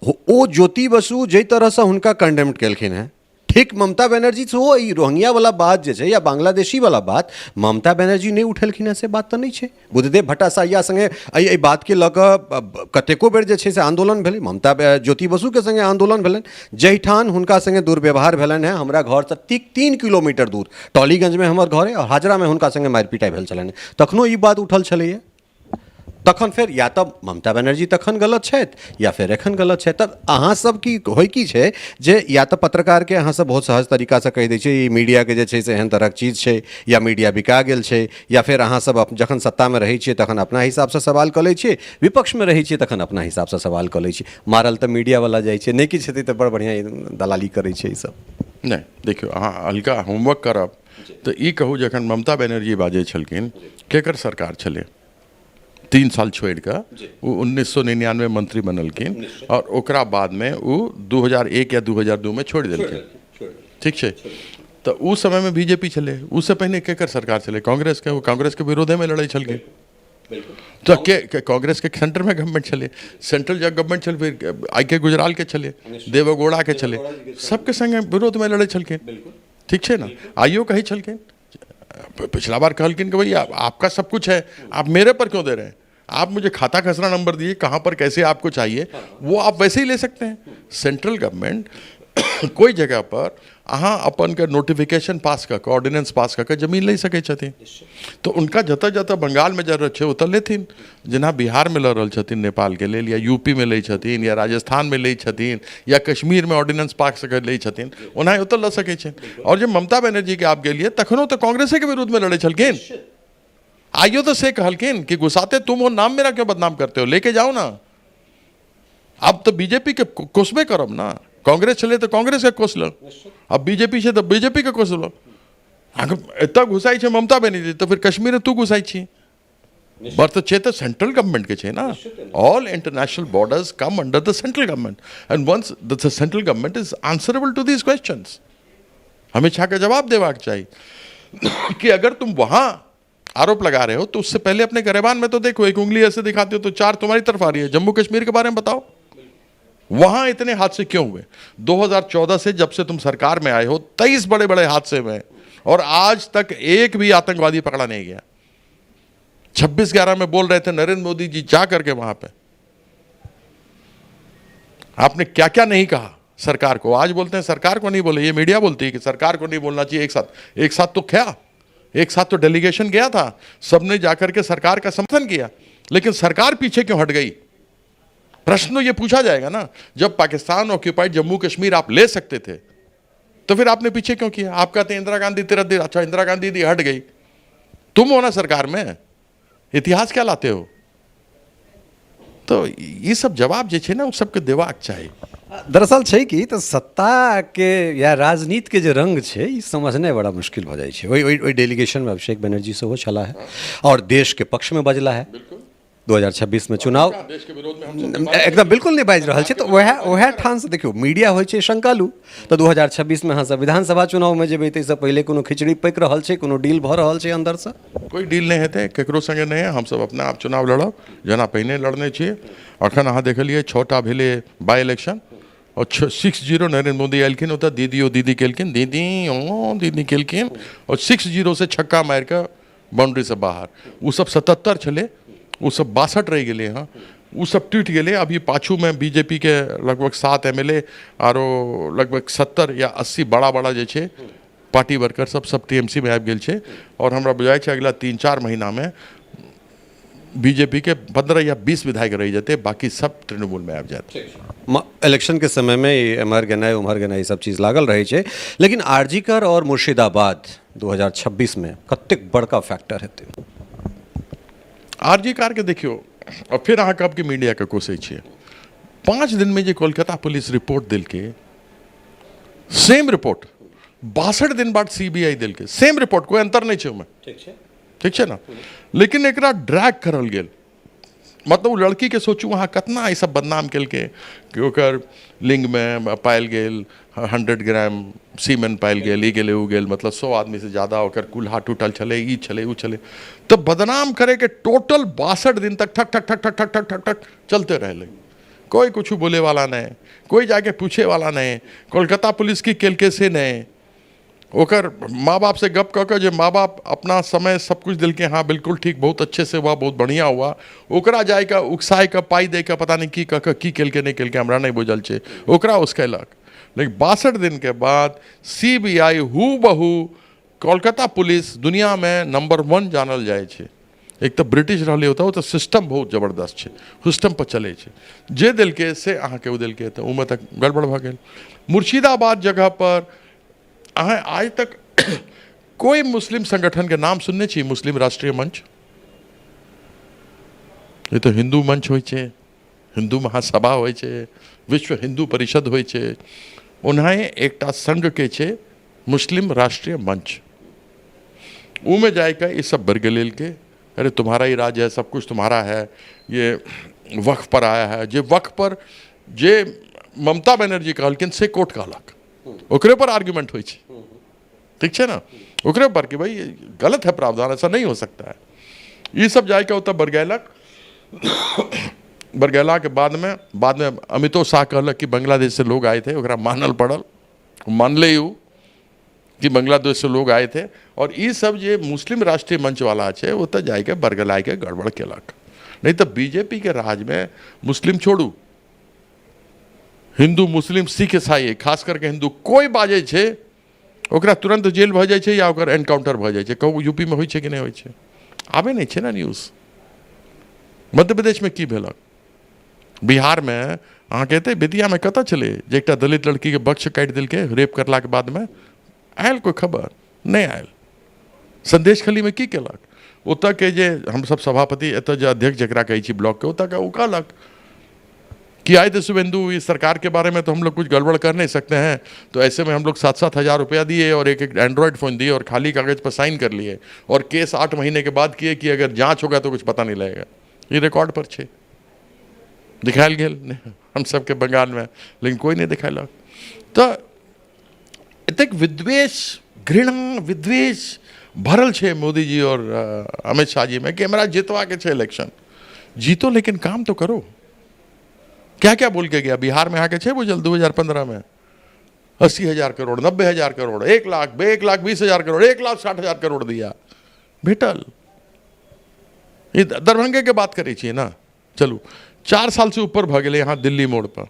B: ओ ज्योति बसु जै तरह से हुनका कंडेम्ड केलखिन हैं, ठीक ममता बनर्जी से वो रोहिंग्या वाला बात जे छै या बांग्लादेशी वाला बात ममता बनर्जी नहीं उठेलखिन से बात तो नहीं छै। बुद्धदेव भट्टाचार्य संगे एहि बात के लऽ कऽ कतेको बेर जे छै से आंदोलन भेलै, ममता ज्योति बसु के संगे आंदोलन भेलनि, जहिठान हुनका संगे दुर्व्यवहार भेलनि हैं। हमरा घर से 3 किलोमीटर दूर टॉलीगंज में हमर घर है और हाजरा में हुनका संगे मारि पिटाई भेल छलनि, तखनो ई बात उठल छलैया। तखन फिर या तो ममता बनर्जी तखन गलत छथि या फिर एखन गलत छथि। तब अहाँ सब की होइ की छै जे या तो पत्रकार के अहाँ सब बहुत सहज तरीका से कहि दै छै ई मीडिया के जे छै से एहन तरहक चीज छै या मीडिया बिका गेल छै, या फिर अहाँ सब जखन सत्ता में रहै छियै तखन अपना हिसाब से सवाल कऽ लै छियै, विपक्ष में रहै छियै तखन अपना हिसाब से सवाल कऽ लै छियै। मारल तऽ मीडिया वाला जाइ छै, नहि किछु हेतै तऽ बड़ बढ़िया दलाली करै छै ई सब।
A: नहीं देखियो, अहाँ हल्का होमवर्क करब तो ई कहू जखन ममता बनर्जी बाजै छलखिन केकर सरकार छलै 3 साल छोड़ कर, वो 1999 मंत्री बनलखिन और ओकरा बाद में वो 2001 या 2002 में छोड़ दिलखिन। ठीक है, तो उस समय में बीजेपी चले, उससे पहले केकर सरकार चले कांग्रेस के, वो कांग्रेस के विरोध में लड़ाई छलखिन। तो के कांग्रेस के सेंटर में गवर्नमेंट चले, सेंट्रल जब गवर्नमेंट चले फिर आई गुजराल के चले, देवगौड़ा के चले, सबके संगे विरोध में लड़े छलखिन। ठीक है ना, आइयो कही छलखिन, पिछला बार कहलखिन कि भैया आपका सब कुछ है, आप मेरे पर क्यों दे रहे हैं, आप मुझे खाता खसरा नंबर दिए, कहाँ पर कैसे आपको चाहिए वो आप वैसे ही ले सकते हैं। सेंट्रल गवर्नमेंट कोई जगह पर अहाँ अपन के नोटिफिकेशन पास कर ऑर्डिनेंस पास कर जमीन ले सके छथिन। तो उनका जतऽ जतऽ बंगाल में जरूरत छै ओतऽ लेथिन, जेना बिहार में लड़ रहल छथिन नेपाल के लेल, या यूपी में ले छथिन, या राजस्थान में ले छथिन, या कश्मीर में ऑर्डिनेंस पास कर ले छथिन, ओनाहि ओतऽ लऽ सकै छै। और जब ममता बनर्जी के आप गेलिए तखनो तो कांग्रेसे के विरुद्ध में लड़े छलखिन। आइयो तो से कहलखिन कि घुसाते तुम हो, नाम मेरा क्यों बदनाम करते हो, लेके जाओ ना। अब तो बीजेपी के कोसबे करब ना, कांग्रेस चले तो कांग्रेस के कोस लो, अब बीजेपी से तो बीजेपी के कोस लो। इतना घुसाई छे ममता बनर्जी तो फिर कश्मीर में तू घुसाई छी। बट छे तो सेंट्रल गवर्नमेंट के छे ना, all international borders come under the central government and once the central government is answerable to these questions. हमेशा का जवाब देवाक चाहिए कि अगर तुम वहां आरोप लगा रहे हो तो उससे पहले अपने गिरबान में तो देखो, एक उंगली ऐसे दिखाते हो तो 4 तुम्हारी तरफ आ रही है। जम्मू कश्मीर के बारे में बताओ, वहां इतने हादसे क्यों हुए? 2014 से जब से तुम सरकार में आए हो 23 बड़े बड़े हादसे हुए और आज तक एक भी आतंकवादी पकड़ा नहीं गया। 26/11 में बोल रहे थे नरेंद्र मोदी जी जा करके वहां पे, आपने क्या क्या नहीं कहा सरकार को। आज बोलते हैं सरकार को नहीं बोले, ये मीडिया बोलती है कि सरकार को नहीं बोलना चाहिए। एक साथ तो क्या, एक साथ तो डेलीगेशन गया था, सबने जाकर के सरकार का समर्थन किया, लेकिन सरकार पीछे क्यों हट गई? प्रश्न तो ये पूछा जाएगा ना। जब पाकिस्तान ऑक्यूपाइड जम्मू कश्मीर आप ले सकते थे तो फिर आपने पीछे क्यों किया? आप कहते हैं इंदिरा गांधी तेरा दिन, अच्छा इंदिरा गांधी दी हट गई, तुम हो ना सरकार में, इतिहास क्या लाते हो? तो ये सब जवाब जे छै ना, उ सबके देबाक चाही।
B: दरअसल छै कि तऽ सत्ता के या राजनीति के जे रंग छै ई समझनाइ बड़ा मुश्किल भऽ जाइ छै। ओहि डेलीगेशन में अभिषेक बनर्जी सेहो छला है और देश के पक्ष में बजला है। 2026 में चुनाव
A: देश के विरोध में हम
B: एकदम बिल्कुल नहीं बाजि रहल छै। तऽ वएह ठान से देखियो मीडिया होइ छै शंकालु। तऽ 2026 में अहाँ सब विधानसभा चुनाव में जेबै ताहिसँ पहिले कोनो खिचड़ी पकि रहल छै, कोनो डील भऽ रहल छै अंदर से?
A: कोई डील नहीं हेतै, केकरो संगे नहीं है। हम सब अपना आप चुनाव लड़ब जेना पहिने लड़ने छियै। अखन अहाँ देखलियै 6टा भेलै बाई इलेक्शन और 6-0 नरेंद्र मोदी एलखिन, ओतऽ दीदी केलखिन, दीदी केलखिन और 6-0 से छक्का मारि कऽ बाउंड्री से बाहर। उ सब 77 छलै, उ सब 62 रहि गेलै। हाँ, उ सब टूटि गेलै। अभी पाछू में बीजेपी के लगभग 7 MLA आरो लगभग 70 या 80 बड़ा जे छै पार्टी वर्कर सब टीएमसी में आबि गेल छै। और हमरा बुझाइ छै अगला 3-4 महीना में बीजेपी के 15 या 20 विधायक रह जेते, बाकी सब तृणमूल में आबि जाते।
B: इलेक्शन के समय में एम्हर गेनाइ उम्हर गेनाइ सब चीज लागल रहे छै। लेकिन आरजीकर और मुर्शिदाबाद 2026 में कतेक बड़का फैक्टर हेतै?
A: आरजी कार के देखियो, और फिर अहाँ कब के मीडिया के कोसै छियै। 5 दिन में जे कोलकाता पुलिस रिपोर्ट दिलके, सेम रिपोर्ट 62 दिन बाद सीबीआई दिलके, सेम रिपोर्ट, कोई अंतर नहीं छै ओहिमे। ठीक छै ना? लेकिन एकरा ड्रैग करल गेल। मतलब लड़की के सोचू अहाँ कितना ई सब बदनाम केलके कि ओकर लिंग में पायल गेल 100 ग्राम सीमेन पायल गेल, ई गेलै उ गेल, मतलब 100 आदमी से ज्यादा ओकर कुल्हा टूटल छलै, ई छलै उ छलै। तो बदनाम करे के टोटल 62 दिन तक ठक ठक ठक ठक ठक ठक ठक ठक चलते रहले। कोई कुछ बोले वाला नहीं, कोई जाके पूछे वाला नहीं। कोलकाता पुलिस की केलके से नहीं। ओकर माँ बाप से गप कऽ जे माँ बाप अपना समय सब कुछ दिल के, हाँ बिल्कुल ठीक, बहुत अच्छे से हुआ, बहुत बढ़िया हुआ। ओकरा जाय का उकसाय का पाई दे का पता नहीं की कह की केलके नहीं केलके हमरा नहीं बुझल छै, ओकरा उसकेलक। लेकिन 62 दिन के बाद सीबीआई हूबहू कोलकाता पुलिस दुनिया में नंबर 1 जानल जाए छै। एक तो ब्रिटिश रहले होता हो तो सिस्टम बहुत जबरदस्त छै, सिस्टम पर चले छै। जे दिल के से अहाँ के दिल के, तो उमे तक गड़बड़ भ गेल। मुर्शिदाबाद जगह पर अहाँ आज तक कोई मुस्लिम संगठन के नाम सुनने छी? मुस्लिम राष्ट्रीय मंच? ये तो हिंदू मंच होइ छै, हिंदू महासभा होइ छै, विश्व हिंदू परिषद होइ छै। उन्हें एकटा संघ के छै मुस्लिम राष्ट्रीय मंच। उमे जाकर ये सब बरगे लेल के, अरे तुम्हारा ही राज है, सब कुछ तुम्हारा है, ये वक्फ पर आया है। जे वक्फ पर जे ममता बनर्जी कहलखिन से कोर्ट कहलक, ओकरे पर आर्ग्यूमेंट होइ छै। ठीक छै ना? ओकरे पर कि भाई गलत है प्रावधान, ऐसा नहीं हो सकता है। ये सब जाके उतर बरगैलक। बरगैला के बाद में अमितो शाह कहलक कि बांग्लादेश से लोग आए थे, ओकरा मानल पड़ल, मानले यू कि बांग्लादेश से लोग आए थे। और ये सब जे मुस्लिम राष्ट्रीय मंच वाला है वो तो जाके बरगलाय के गड़बड़ केलक। नहीं तो बीजेपी के राज में मुस्लिम छोड़ू, हिंदू मुस्लिम सिख ईसाई खास करके हिंदू कोई बाजे छे ओकरा तुरंत जेल भ जाए छे या ओकर एनकाउंटर भ जाए छे। कहू यूपी में होइ छे कि नहीं होइ छे? आबे नहीं छे ना न्यूज। मध्य प्रदेश में की भेलक, बिहार में अहाँ कहते बेतिया में कतऽ छलै जे एकटा दलित लड़की के बक्ष काटि देलकै रेप करला के बाद में? आयल कोई खबर नहीं आयल। संदेश खली में की केलक? ओतऽ के जे हम सब सभापति एतऽ जे अध्यक्ष जकरा कहै छी ब्लॉक के, ओतऽ के उ कहलक कि आए थे शुभेंदु, इस सरकार के बारे में तो हम लोग कुछ गड़बड़ कर नहीं सकते हैं, तो ऐसे में हम लोग 7-7 हज़ार रुपया दिए और एक एंड्रॉयड फ़ोन दिए और खाली कागज़ पर साइन कर लिए और केस 8 महीने के बाद किए कि अगर जांच होगा तो कुछ पता नहीं लगेगा। ये रिकॉर्ड पर छे, दिखायल गेल हम सबके बंगाल में, लेकिन कोई नहीं दिखायलक। तो एतेक विद्वेष, घृणा, विद्वेष भरल छे मोदी जी और अमित शाह जी में कि हमरा जितवा के छे इलेक्शन। जीतो लेकिन काम तो करो। क्या क्या बोल के गया? बिहार में आके छे बुझल 2015 में 80,000 करोड़, 90,000 करोड़, 1 लाख, 1,20,000 करोड़, 1,60,000 करोड़ दिया भेटल। ये दरभंगे के बात करे छिए ना। चलू 4 साल से ऊपर भ गेले यहाँ दिल्ली मोड़ पर।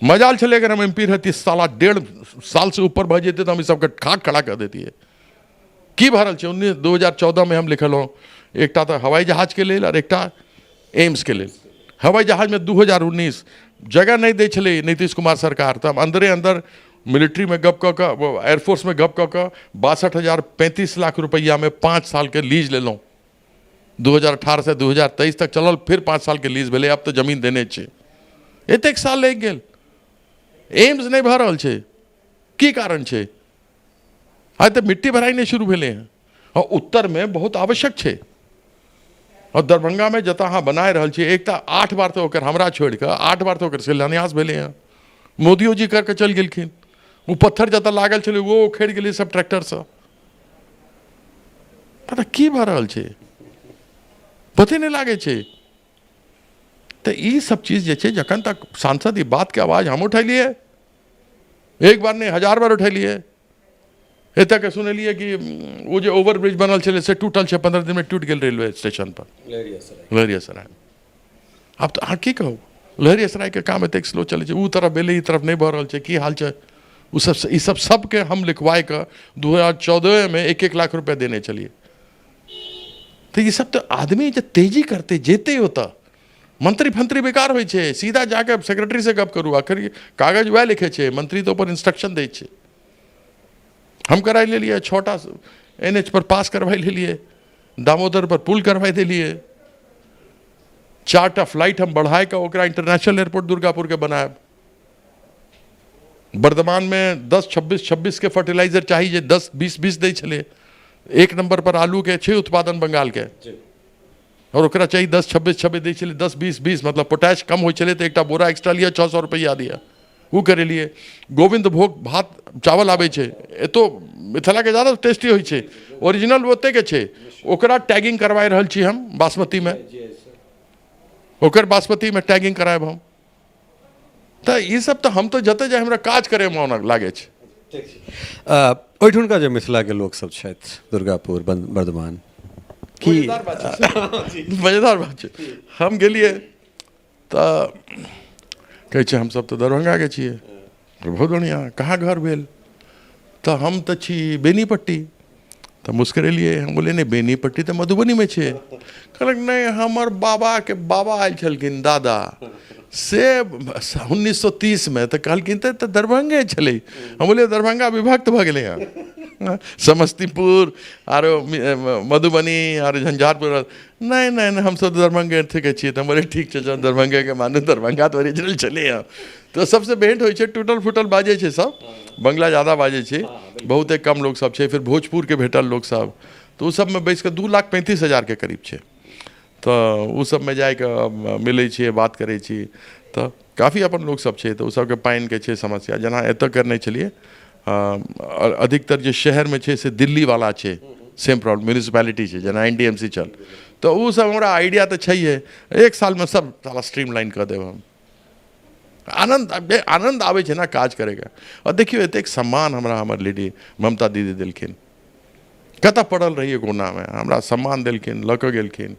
A: मजाल चले अगर हम एमपी रहती, साला 1.5 साल से ऊपर भ जेते तो हम सबके खाट खड़ा कर देती है। की भरल छे 2014 में हम लिखल हो, एकटा तो हवाई जहाज के लेल और एकटा एम्स के लेल। हवाई जहाज में 2019 जगह नहीं दे छले नीतीश कुमार सरकार, तो हम अंदरे अंदर मिलिट्री में गप कऽ वो एयरफोर्स में गप कऽ 62,035 लाख रुपया में 5 साल के लीज ले लो। 2018 से 2023 तक चलल, फिर 5 साल के लीज भेलै, अब तो जमीन देने छै। एतेक साल लागि गेल, एम्स नहीं भऽ रहल छै, की कारण छै? आइ तऽ मिट्टी भराई नहीं शुरू भेलै हैं, और उत्तर में बहुत आवश्यक छै। और दरभंगा में जतऽ अहाँ बनाए रहल छियै, एक तऽ 8 बार तो ओकर हमरा छोड़ि कऽ 8 बार तो ओकर शिलान्यास भेलै हैं। मोदियो जी करके चल गेलखिन, वो पत्थर जतऽ लागल छलै वो उखड़ि गेलै सब ट्रैक्टरसँ। पता की भऽ रहल छै, पते नहीं लागे छै। तो ई सब चीज जे छै, जखन तक सांसद ई बात के आवाज हम उठेलिए, एक बार नहीं 1000 बार उठेलिए। एतऽ के सुनलिए कि वो जो ओवर ब्रिज बनल छलै से टूटल छै, 15 दिन में टूट गेल रेलवे स्टेशन पर लहरियासराय। अब तो अहाँ की कहू, लहरियासराय के काम एतेक स्लो चलै छै, ऊ तरफ भेलै, ई तरफ नहीं भऽ रहल छै, की हाल छै? उ सब ई सबके हम लिखवाए कऽ 2014 में 1-1 लाख रुपया देने चलिए। तो ये सब तो आदमी जब तेजी करते जेते होता, मंत्री फंत्री बेकार होइ छै, सीधा जाके सेक्रेटरी से गप करू, आखिर कागज वह लिखे छै, मंत्री तो ऊपर इंस्ट्रक्शन दै छै। हम कराई ले लिए, छोटा NH पर पास करवाई ले लिए, दामोदर पर पुल करवाई दे लिए, 4टा फ्लाइट हम बढ़ाए का ओकरा इंटरनेशनल एयरपोर्ट दुर्गापुर के बनाए। वर्धमान में 10-26 के फर्टिलाइजर चाहिए, 10-20 दै छले। 1 नंबर पर आलू के 6 उत्पादन बंगाल के, और ओकरा चाहिए 10-26 दै छले, 10-20 मतलब पोटैश कम हो चले तो एक बोरा एक्स्ट्रा लिया, 600 रुपया दिया, वो करे लिए। गोविंद भोग भात चावल आवे छे, ए तो मिथिला के ज्यादा टेस्टी होइ छे, ओरिजिनल ओते के छे, ओकरा टैगिंग करवाई रहल छी हम बासमती में, ओकर बासमती में टैगिंग करायब हम। तो ये सब तो हम तो जते जाए हमरा काज करे में लागे छे।
B: ओहिठुनका जे मिथिला के लोक सब छथि, दुर्गापुर वर्धमान की
A: मजेदार बात छै। हम गेलिए तो कहै छै हम सब तो दरभंगा के छिए, बहुत बढ़िया, कहाँ घर भेल? तो हम तो छी बेनीपट्टी। तो मुस्कुरेलिए, हम बोले नहीं बेनीपट्टी तो मधुबनी में छे। कहलक नहीं, हमर बाबा के बाबा आयल छलखिन, दादा से 1930 में, तो कहलखिन तो दरभंगे छलै। हम बोले दरभंगा विभक्त भऽ गेलै हैं, समस्तीपुर आरो मधुबनी और झंझारपुर, नहीं नहीं नहीं हम सब दरभंगे थे छिए। तो हम बोले ठीक छै, दरभंगे के मानू, दरभंगा तो ओरिजिनल छलै हैं। तो सबसे भेंट होइ छै, टूटल फूटल बाजे छै सब, बंगला ज़्यादा बाजे छै, बहुते कम लोग सब छै। फिर भोजपुर के भेटल लोग सब, तो उस सब में बैस के 2,35,000 के करीब छै। तो उस सब में जाके मिलै छियै, बात करै छी, तो काफ़ी अपन लोग सब छै। तो सबके पानि के छै समस्या, जेना एतऽ करने छलिए, अधिकतर जे शहर में छै से दिल्ली वाला छै, सेम प्रॉब्लम म्यूनिसिपैलिटी छै, जेना NDMC चल, तो वो सब हमरा आइडिया तो छैहे, 1 साल में सब सारा स्ट्रीमलाइन कर देब हम। आनंद आवे छै ना काज करेगा। और देखियो एतेक सम्मान हमरा हमर लेडी ममता दीदी देलखिन, कतऽ पड़ल रहिए कोना में, हमरा सम्मान देलखिन, लऽ कऽ गेलखिन,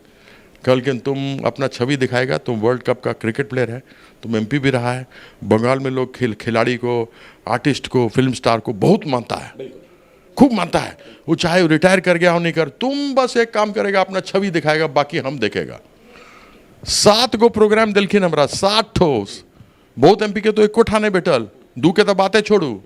A: कहलखिन तुम अपना छवि दिखाएगा, तुम वर्ल्ड कप का क्रिकेट प्लेयर है, तुम MP भी रहा है, बंगाल में लोग खिलाड़ी को, आर्टिस्ट को, फिल्म स्टार को बहुत मानता है, खूब मानता है, वो चाहे वो रिटायर कर गया हो नहीं कर, तुम बस एक काम करेगा, अपना छवि दिखाएगा, बाकी हम देखेगा। 7 गो प्रोग्राम दिलखिन हमरा, 7 ठोस, बहुत MP के तो एको ठाने बैठल, 2 के तो बातें छोड़ू,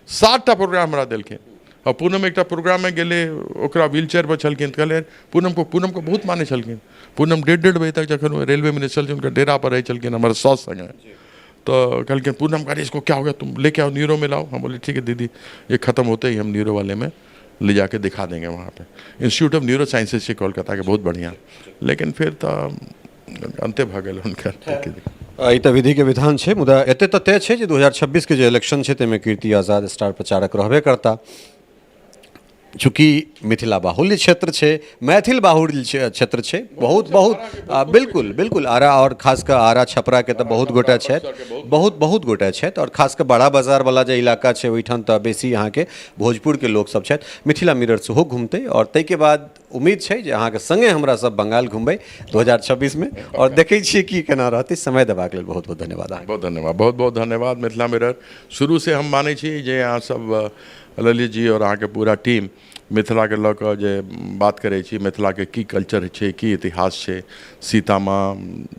A: 7टा प्रोग्राम हमरा दिलखिन। और पूनम एक प्रोग्राम में गेले, ओकरा व्हील चेयर पर छलखिन, कहले पूनम को बहुत माने छलखिन। पूनम 1:30 बजे तक जखन रेलवे मिनिस्टर उनका डेरा पर रहे छलखिन हमारे सॉस संगे, तो कहलखिन पूनम कहा इसको क्या हो गया, तुम लेके आओ, न्यूरो में लाओ। हम बोले ठीक है दीदी, ये खत्म होते ही हम न्यूरो वाले में ले जाके दिखा देंगे वहाँ पे, इंस्टीट्यूट ऑफ न्यूरो साइंसेज से कोलकाता के, बहुत बढ़िया। लेकिन फिर तो अंते भऽ गेल हुनकर।
B: ई तऽ विधि के विधान छै, मुदा एते तऽ तय छै जे 2026 के जे इलेक्शन छै ताहिमे कीर्ति आजाद स्टार प्रचारक रहबे करता। चूँकि मिथिला बाहुल्य क्षेत्र छै, मैथिल बाहुल्य क्षेत्र छै, बहुत बिल्कुल बिल्कुल आरा, और खास कऽ आरा छपरा के तऽ बहुत गोटा छथि, बहुत गोटा छथि, और खास कऽ बड़ा बाजार वाला जे इलाका छै ओहिठाम तऽ बेसी अहाँके भोजपुर के लोक सब छथि। मिथिला मिरर सेहो घूमतै, और ताहिके बाद उम्मीद छै जे अहाँके संगे हमरा सब बंगाल घुमबै 2026 में, और देखै छियै की केना रहतै। समय देबाक लेल बहुत बहुत धन्यवाद अहाँके।
A: बहुत धन्यवाद, बहुत बहुत धन्यवाद। मिथिला मिरर शुरू से हम मानै छी जे अहाँ सब ललित जी और अहाँके पूरा टीम मिथिला के लऽ कऽ जे बात करै छी, मिथिला के की कल्चर छै, की इतिहास छै, सीता माँ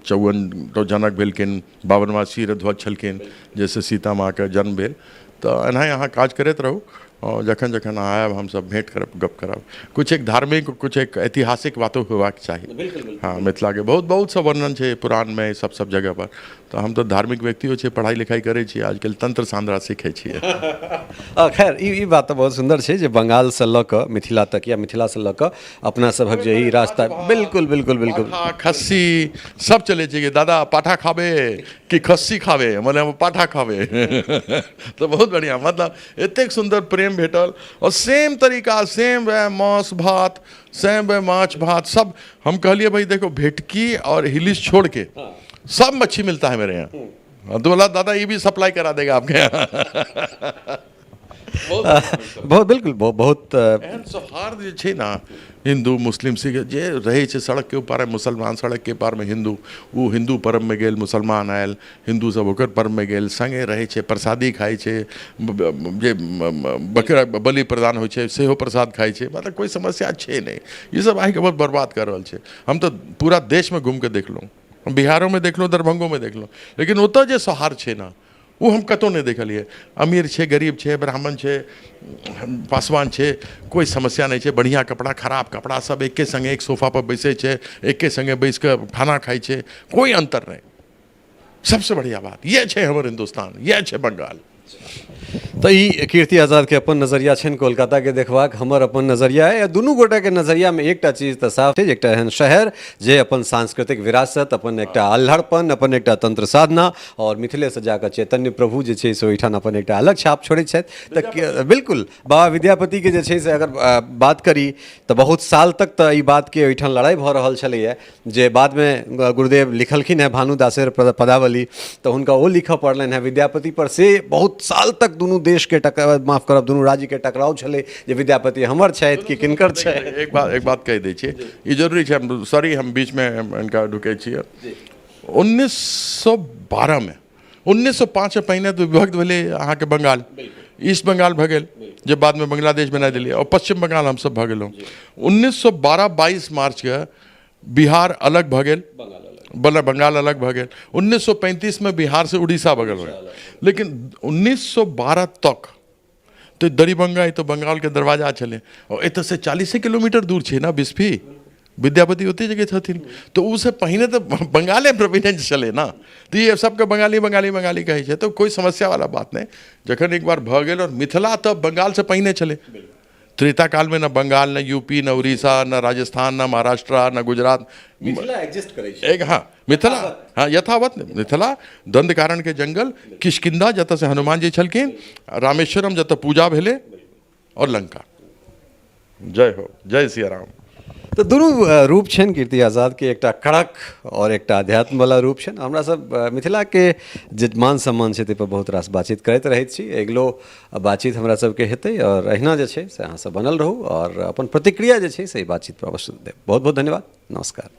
A: 54 जनक भेलखिन, 52वां सिर ध्वज छलखिन, जैसे सीता माँ के जन्म भेल, तो एनाहि अहाँ काज करैत रहू। और जखन जखन आयब हम सब भेंट करब गप करब कुछ एक धार्मिक कुछ एक ऐतिहासिक बातों होबाक चाहिए हाँ मिथिला के बहुत बहुत सब वर्णन है पुराण में सब जगह पर तो हम तो धार्मिक व्यक्तियों छे पढ़ाई लिखाई करे छी आजकल तंत्र सांद्रा सीखे छिए
B: खैर ई बात तो बहुत सुंदर छै जे बंगाल से लऽ कऽ मिथिला तक या मिथिला से लऽ कऽ अपना सभक जे ई रास्ता बिल्कुल बिल्कुल बिल्कुल
A: पाठा खस्सी सब चले छै दादा पाठा खाबे कि खस्सी खाबे मतलब हम पाठा खाबे तो बहुत बढ़िया मतलब एतेक सुंदर प्रेम भेटल और सेम तरीका सेम वह मांस भात सेम वह माछ भात सब हम कहलिए भाई देखो भेटकी और हिलिस छोड़ के सब मच्छी मिलता है मेरे यहाँ तो बोला दादा ये भी सप्लाई करा देगा आपके यहाँ
B: बहुत बिल्कुल बहुत
A: एहन सौहार्द जे छै ना हिंदू मुस्लिम सिख जे रहे छै सड़क के ऊपर मुसलमान सड़क के पार में हिंदू वो हिंदू पर्व में गेल मुसलमान आयल हिंदू सब ओकर पर्व में गेल संगे रहे छै प्रसादी खाइ छै जे बकरा बलि प्रदान होइ छै सेहो प्रसाद खाइ छै मतलब कोई समस्या छै नहीं ये सब आके बहुत बर्बाद कर रहल छै हम तो पूरा देश में घूम के देखलहुँ बिहारों में देखलहुँ दरभंगो में देखलहुँ लेकिन ओतऽ जे सौहार्द छै ना वो हम कतौ नहीं देखलिए अमीर छे गरीब छे ब्राह्मण छे पासवान छे कोई समस्या नहीं छे बढ़िया कपड़ा खराब कपड़ा सब एके संगे एक सोफा पर बैसे छे एके संगे बैस के खाना खाई छे कोई अंतर नहीं सबसे बढ़िया बात ये छे हमर हिंदुस्तान ये छे बंगाल
B: तो ई कीर्ति आजाद के अपन नजरिया छन कोलकाता के देखबाक हमर अपन नजरिया है दुनू गोटा के नजरिया में एकटा चीज तो साफ है एकटा एहन शहर जे अपन सांस्कृतिक विरासत अपन एकटा अल्हड़पन अपन एकटा तंत्र साधना और मिथिले से जाकर चैतन्य प्रभु जे छै से ओहिठाम अपन एकटा अलग छाप छोड़े छथि तऽ बिल्कुल बाबा विद्यापति के जे छै से अगर बात करी तो बहुत साल तक तो ई बात के ओहिठाम लड़ाई भऽ रहल छलैया जे बाद में गुरुदेव लिखलखिन है भानुदासेर पदावली तो हुनका ओ लिखऽ पड़लनि है विद्यापति पर से बहुत साल तक दुनू देश के माफ करब दुनू राज्य के टकराव छलै जे विद्यापति हमर छथि कि किनकर छै
A: एक बात कह दै छियै ई जरूरी छै सॉरी हम बीच में इनका ढुकै छियै 1912 में 1905 में पहिने तो विभक्त भेलै अहाँके बंगाल ईस्ट बंगाल भऽ गेल जे बाद में बांग्लादेश बना देलियै और पश्चिम बंगाल हम सब भऽ गेलहुँ 1912-22 मार्च के बिहार अलग भऽ गेल बंगाल अलग भऽ गेल 1935 में बिहार से उड़ीसा बगल में लेकिन 1912 तक तो दरीबंगा तो बंगाल के दरवाजा चले और एत से 40 किलोमीटर दूर छे ना बिस्फी विद्यापति ओते जगह छथिन तो उसे पहिने तो बंगाले प्रोविनेंस चले ना तो ये सबके बंगाली बंगाली बंगाली कहे छे तो कोई समस्या वाला बात नहीं जखन एक बार भऽ गेल और मिथिला तो बंगाल से पहिने चले त्रेता काल में न बंगाल न यूपी न उड़ीसा न राजस्थान न महाराष्ट्र न गुजरात
B: मिथिला एग्जिस्ट करै छै
A: एक हाँ मिथिला हाँ यथावत मिथिला दंडकारण के जंगल किष्किंधा जतऽ से हनुमान जी छलखिन रामेश्वरम जतऽ पूजा भेले और लंका जय हो जय सिया राम
B: तो दुनू रूप छनि कीर्ति आजाद के एकटा कड़क और एकटा अध्यात्म वाला रूप छनि हमरा सब मिथिला के जे मान सम्मान छै ताहि पर बहुत रास बातचीत करैत रहैत छी अगिलो बातचीत हमरा सबके हेतै और अहिना जे छै से अहाँ सब बनल रहू और अपन प्रतिक्रिया जे छै से बातचीत पर अवश्य देब बहुत बहुत धन्यवाद नमस्कार